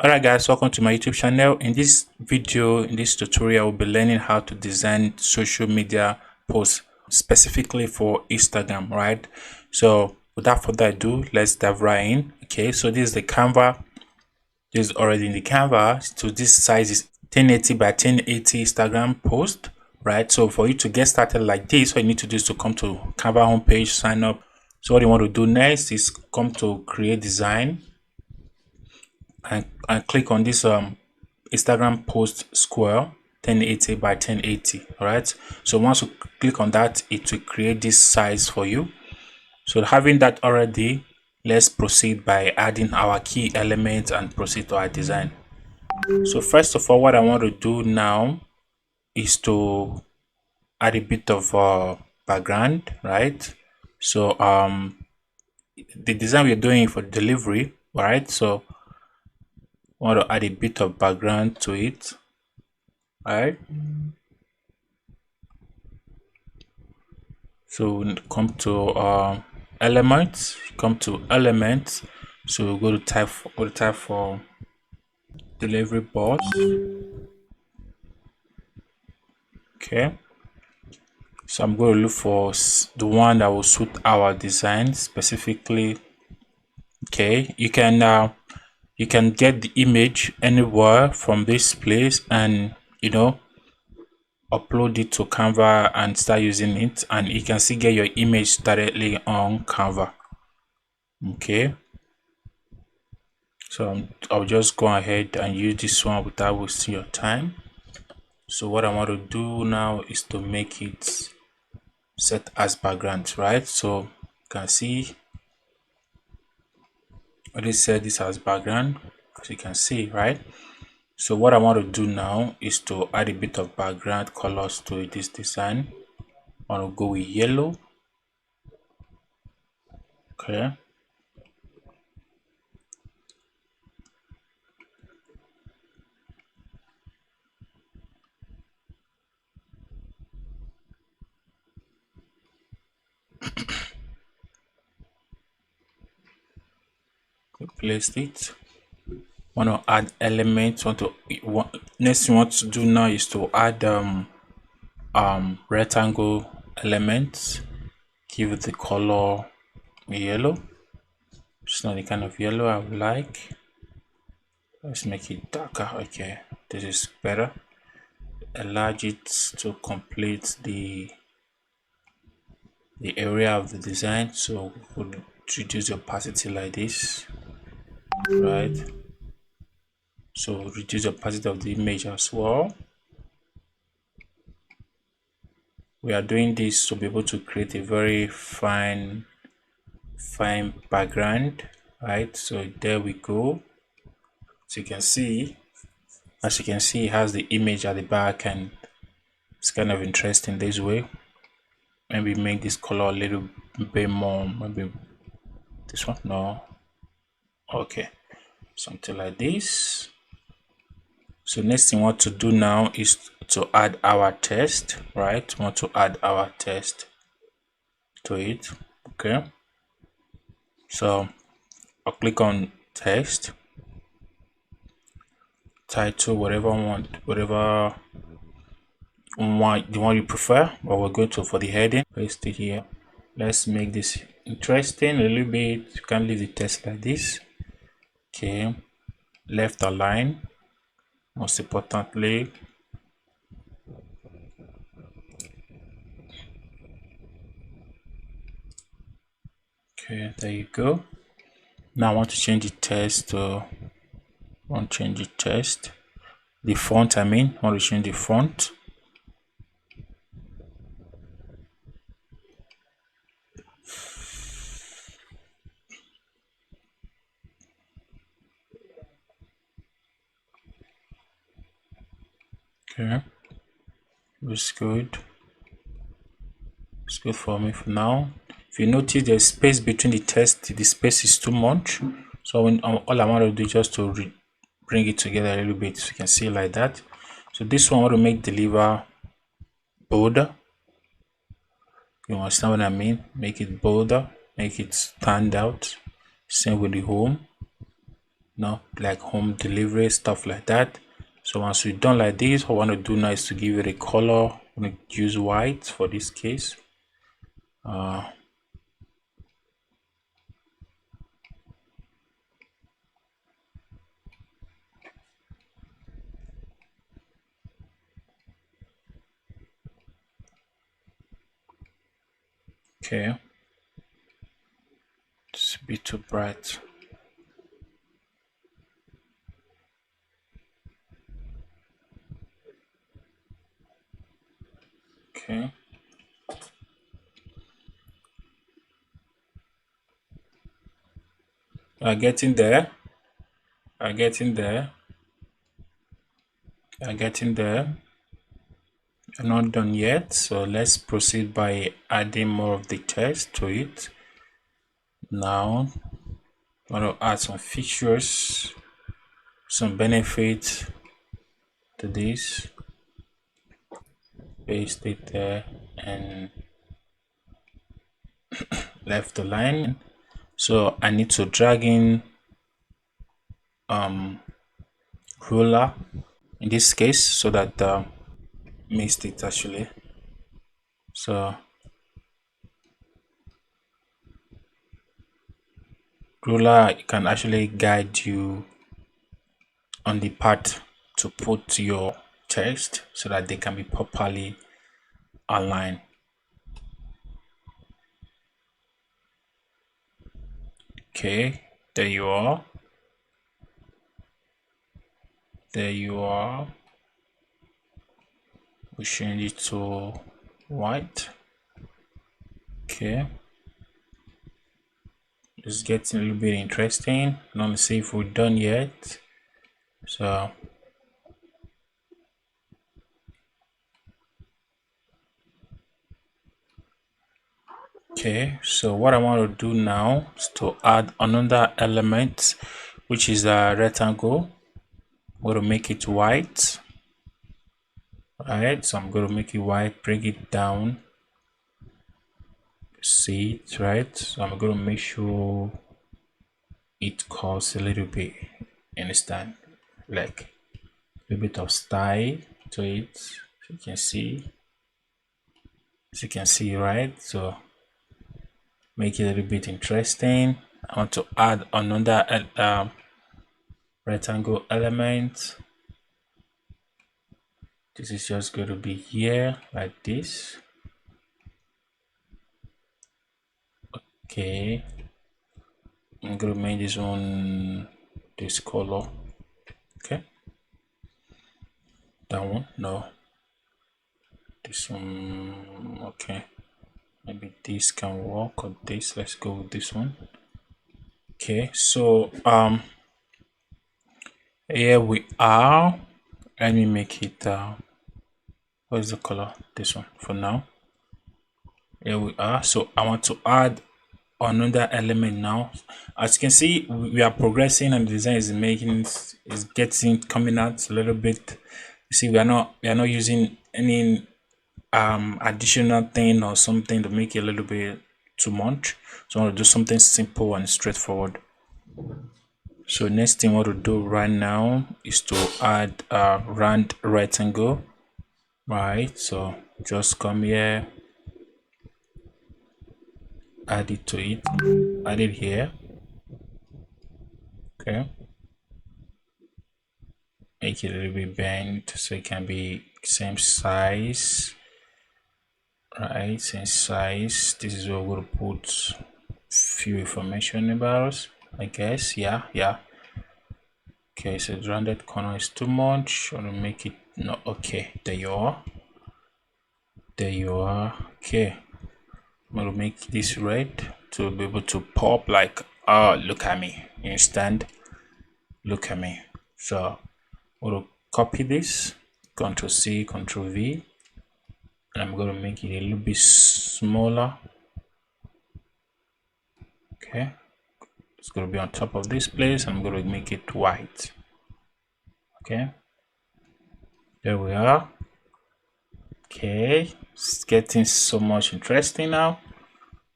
Alright guys, welcome to my YouTube channel. In this video, in this tutorial, we'll be learning how to design social media posts specifically for Instagram, right? So without further ado, let's dive right in. Okay, so this is the Canva. This is already in the Canva. So this size is 1080 by 1080 Instagram post, right? So for you to get started like this, what you need to do is to come to Canva homepage, sign up. So what you want to do next is come to create design. And click on this Instagram post square 1080 by 1080. All right, so once you click on that, it will create this size for you. So having that already, let's proceed by adding our key elements and proceed to our design. So first of all, what I want to do now is to add a bit of background, right? So the design we're doing for delivery, right? So want to add a bit of background to it. All right, so when it come to elements, so go to type for delivery box. Okay, so I'm going to look for the one that will suit our design specifically. Okay, you can get the image anywhere from this place and upload it to Canva and start using it, and you can still get your image directly on Canva. Okay, so I'll just go ahead and use this one without wasting your time. So what I want to do now is to make it set as background, right? So you can see I already set this as background, as you can see, right? So what I want to do now is to add a bit of background colors to this design. I want to go with yellow. Okay, place it. Want to add elements. Next thing you want to do now is to add rectangle elements. Give it the color yellow. It's not the kind of yellow I would like. Let's make it darker. Okay, this is better. Enlarge it to complete the area of the design. So we'll reduce the opacity like this, right? So reduce the opacity of the image as well. We are doing this to be able to create a very fine background, right? So there we go. So you can see, as you can see, it has the image at the back, and it's kind of interesting this way. Maybe make this color a little bit more, maybe this one. No, okay, something like this. So next thing we want to do now is to add our text, right? We want to add our text to it. Okay, so I'll click on text, title, whatever the one you prefer, but we're going to for the heading, paste it here. Let's make this interesting a little bit. You can leave the text like this. Okay, left align, most importantly. Okay, there you go. Now I want to change the text to the font. I want to change the font. Okay, it's good. It's good for me for now. If you notice there's space between the text, the space is too much. So all I want to do is just to bring it together a little bit, so you can see like that. So this one I want to make deliver bolder. You understand what I mean? Make it bolder, make it stand out. Same with the home. like home delivery, stuff like that. So once we're done like this, what I want to do now is to give it a color. I'm going to use white for this case. Okay, it's a bit too bright. Okay, I'm getting there. I'm getting there. I'm getting there. I'm not done yet, so let's proceed by adding more of the text to it. Now, I want to add some features, some benefits to this. Paste it there and left the line. So I need to drag in ruler in this case so that missed it actually. So ruler can actually guide you on the part to put your text so that they can be properly aligned. Okay, there you are. There you are. We change it to white. Okay, it's getting a little bit interesting. Let me see if we're done yet. So okay, so what I want to do now is to add another element, which is a rectangle. I'm going to make it white. Right, so I'm going to make it white, bring it down. See it, right? So I'm going to make sure it curves a little bit. Understand? Like a bit of style to it. So you can see. As you can see, right? So make it a little bit interesting. I want to add another rectangle element. This is just going to be here like this. Okay, I'm going to make this one this color. Okay, that one, no, this one. Okay, maybe this can work, or this. Let's go with this one. Okay, so here we are. Let me make it what is the color? This one for now. Here we are. So I want to add another element now. As you can see, we are progressing and the design is getting coming out a little bit. You see, we are not using any additional thing or something to make it a little bit too much. So I want to do something simple and straightforward. So next thing I want to do right now is to add a round rectangle. Right, so just come here, add it to it, add it here. Okay, make it a little bit bent so it can be same size. Right, same size. This is where we're gonna put few information about us, I guess. Yeah. Okay, so the rounded corner is too much. I want to make it no. Okay, there you are. There you are. Okay, I'm gonna make this red to be able to pop like, oh, look at me, instant. Look at me. So I'm gonna copy this, Ctrl C, Ctrl V, and I'm gonna make it a little bit smaller. Okay, it's gonna be on top of this place. I'm gonna make it white. Okay, there we are. Okay, it's getting so much interesting now.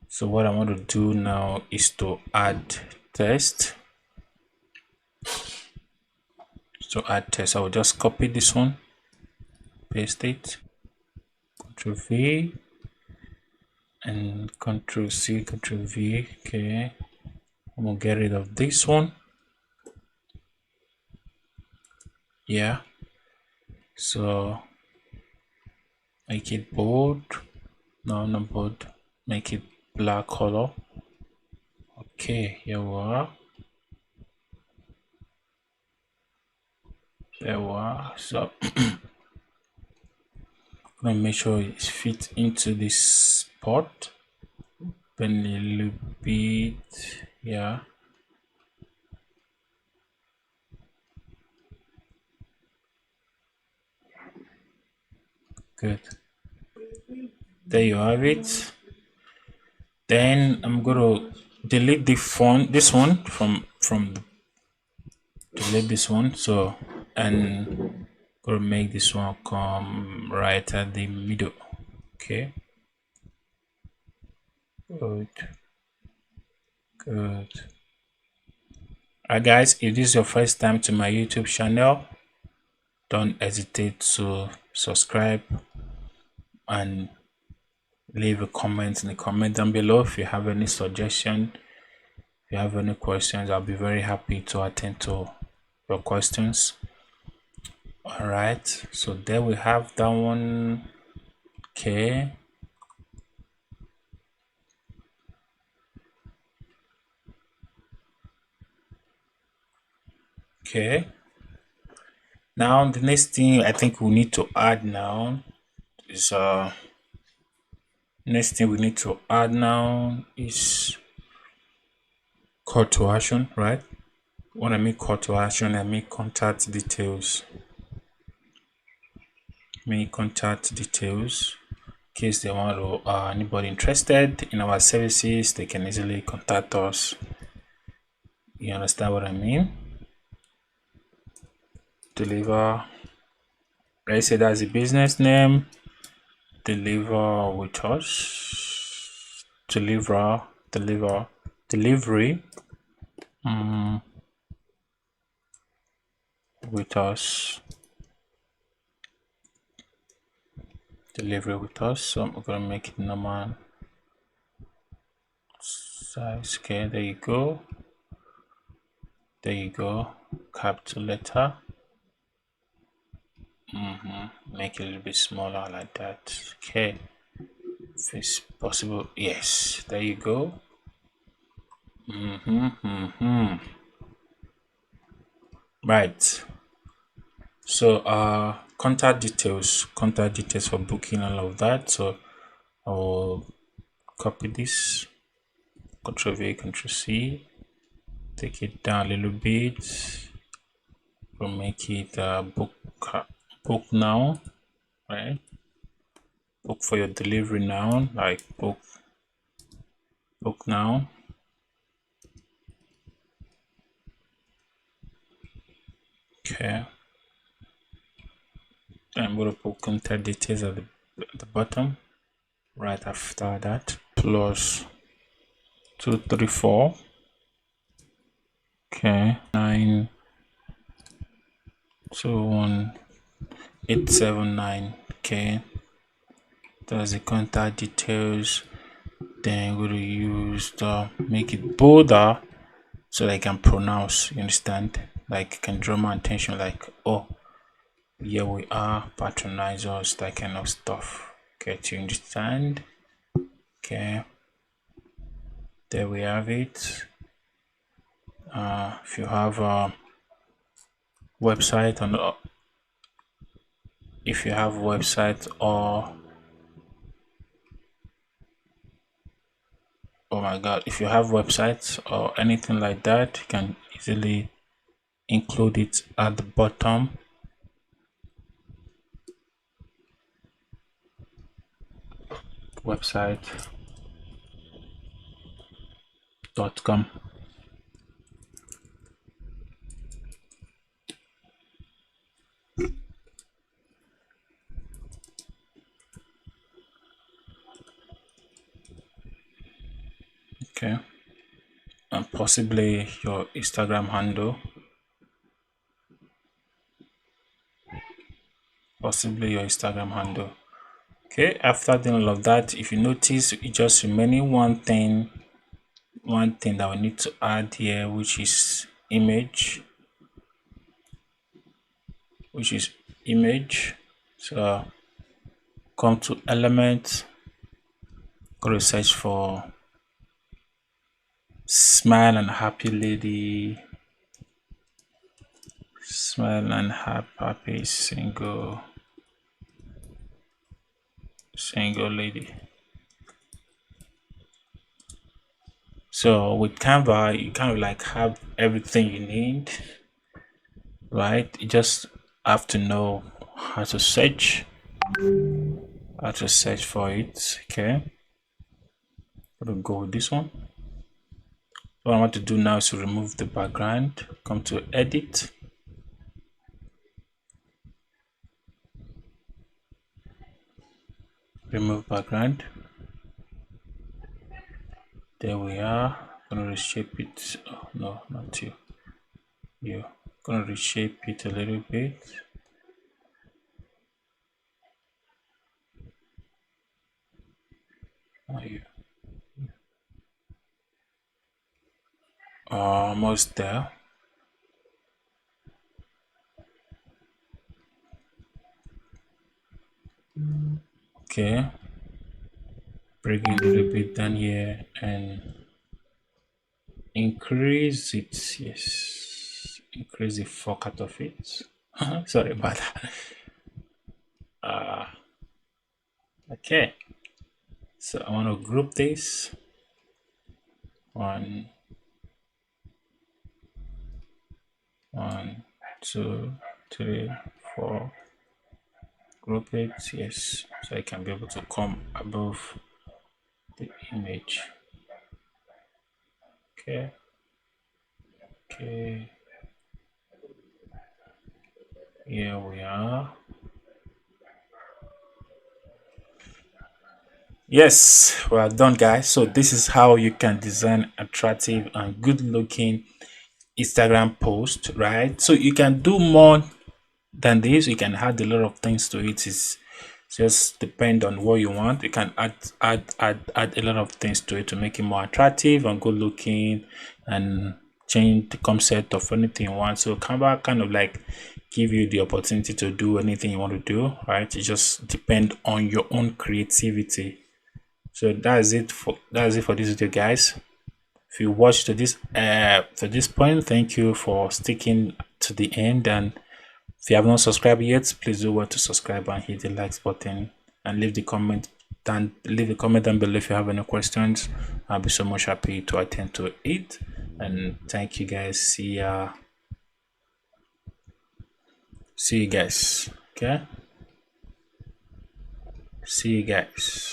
So what I want to do now is to add text. So add text. I will just copy this one, paste it, Ctrl V, and Ctrl C, Ctrl V. Okay, I'm gonna get rid of this one. Yeah, so make it bold. No, not bold. Make it black color. Okay, here we are. There we are. So I'm gonna make sure it fits into this spot. Bend a little bit. Yeah. Good. There you have it. Then I'm gonna delete the font, this one delete this one. So, and gonna make this one come right at the middle. Okay. Good. Good. Alright guys, if this is your first time to my YouTube channel, don't hesitate to subscribe and leave a comment in the comment down below. If you have any suggestion, if you have any questions, I'll be very happy to attend to your questions. All right, so there we have that one. Okay, okay, now the next thing I think we need to add now is next thing we need to add now is call to action, right? When I make call to action, I make contact details. In case they want to anybody interested in our services, they can easily contact us. You understand what I mean? Deliver, let's say that's the business name. Deliver with us. Delivery with us. Delivery with us. So I'm gonna make it normal size. Okay, there you go. There you go. Capital letter. Make it a little bit smaller like that. Okay. If it's possible, yes. There you go. Right. So contact details for booking, all of that. So I'll copy this, Ctrl V, Ctrl C, take it down a little bit. We'll make it book now, right? Book for your delivery now, like book now. Okay. Then I'm gonna put contact details at the bottom, right after that. Plus 234. Okay. 921-879. Okay. That's the contact details. Then we're gonna use the make it bolder so that I can pronounce. You understand? Like can draw my attention. Like, oh, here we are. Patronize us. That kind of stuff. Okay, do you understand? Okay. There we have it. If you have a website on, if you have a website or oh my god, if you have websites or anything like that, you can easily include it at the bottom. Website.com. Okay, and possibly your Instagram handle. possibly your Instagram handle. Okay, after doing all of that, if you notice, it just remaining one thing that we need to add here, which is image, So come to element, go to search for smile and happy lady, smile and happy single lady. So with Canva, you kind of like have everything you need, right? You just have to know how to search for it. Okay, I'm gonna go with this one. What I want to do now is to remove the background. Come to edit, remove background. There we are. I'm gonna reshape it. Oh no, not you. You. Gonna reshape it a little bit. Oh, you. Almost there. Okay. Bring it a little bit down here and increase it. Yes. Increase the fuck out of it. Sorry about that. Okay. So I want to group this. 1, 1, 2, 3, 4. Group it. Yes. So I can be able to come above the image. Okay. Okay. Here we are. Yes, we are done, guys. So this is how you can design attractive and good looking Instagram post, right? So you can do more than this. You can add a lot of things to it. It's just depend on what you want. You can add a lot of things to it to make it more attractive and good looking, and change the concept of anything you want. So Canva kind of like give you the opportunity to do anything you want to do, right? It just depend on your own creativity. So that's it for this video, guys. If you watched to this point, thank you for sticking to the end. And if you have not subscribed yet, please do well to subscribe and hit the likes button, and leave the comment down below if you have any questions. I'll be so much happy to attend to it. And thank you, guys. See you guys. Okay, see you guys.